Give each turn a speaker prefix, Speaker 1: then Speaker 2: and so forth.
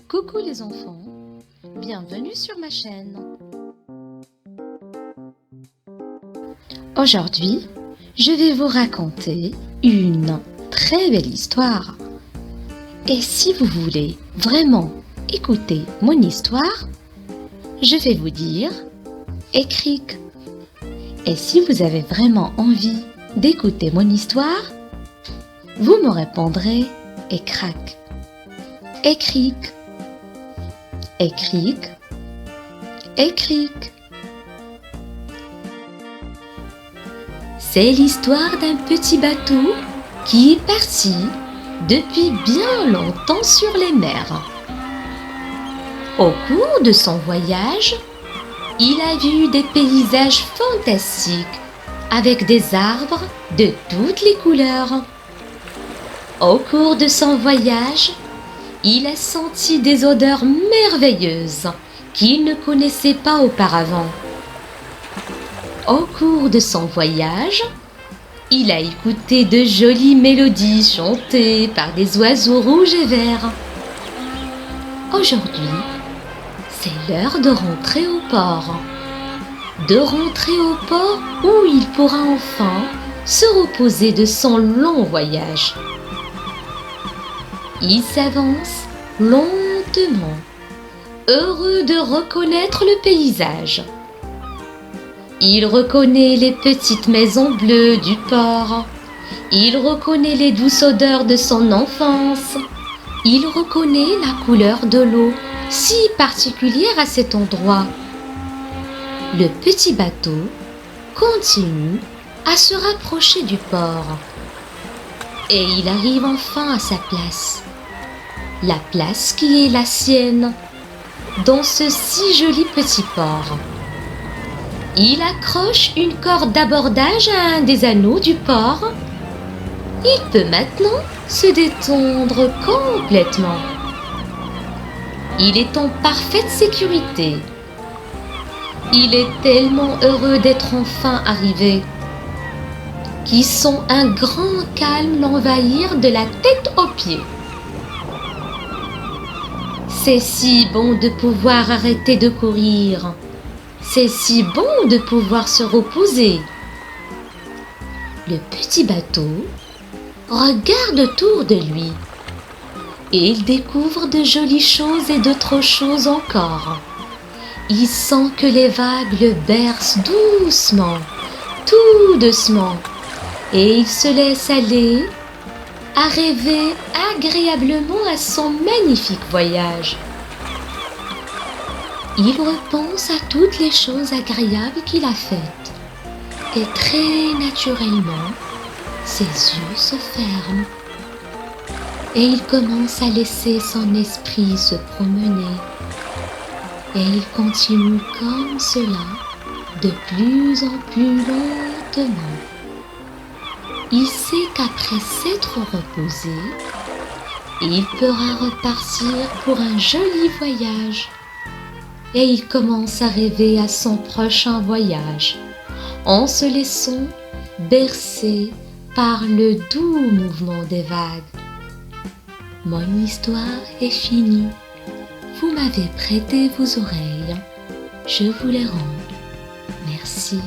Speaker 1: Coucou les enfants, bienvenue sur ma chaîne. Aujourd'hui, je vais vous raconter une très belle histoire. Et si vous voulez vraiment écouter mon histoire, je vais vous dire écric. Et si vous avez vraiment envie d'écouter mon histoire, vous me répondrez écrac. Écric. Écric. Écric. C'est l'histoire d'un petit bateau qui est parti depuis bien longtemps sur les mers. Au cours de son voyage, il a vu des paysages fantastiques avec des arbres de toutes les couleurs. Au cours de son voyage, il a senti des odeurs merveilleuses qu'il ne connaissait pas auparavant. Au cours de son voyage, il a écouté de jolies mélodies chantées par des oiseaux rouges et verts. Aujourd'hui, c'est l'heure de rentrer au port. De rentrer au port où il pourra enfin se reposer de son long voyage. Il s'avance lentement, heureux de reconnaître le paysage. Il reconnaît les petites maisons bleues du port. Il reconnaît les douces odeurs de son enfance. Il reconnaît la couleur de l'eau, si particulière à cet endroit. Le petit bateau continue à se rapprocher du port. Et il arrive enfin à sa place. La place qui est la sienne, dans ce si joli petit port. Il accroche une corde d'abordage à un des anneaux du port. Il peut maintenant se détendre complètement. Il est en parfaite sécurité. Il est tellement heureux d'être enfin arrivé qu'il sent un grand calme l'envahir de la tête aux pieds. C'est si bon de pouvoir arrêter de courir. C'est si bon de pouvoir se reposer. Le petit bateau regarde autour de lui et il découvre de jolies choses et d'autres choses encore. Il sent que les vagues le bercent doucement, tout doucement, et il se laisse aller à rêver agréablement à son magnifique voyage. Il repense à toutes les choses agréables qu'il a faites et très naturellement, ses yeux se ferment et il commence à laisser son esprit se promener et il continue comme cela de plus en plus lentement. Il sait qu'après s'être reposé, il pourra repartir pour un joli voyage. Et il commence à rêver à son prochain voyage, en se laissant bercer par le doux mouvement des vagues. Mon histoire est finie. Vous m'avez prêté vos oreilles. Je vous les rends. Merci.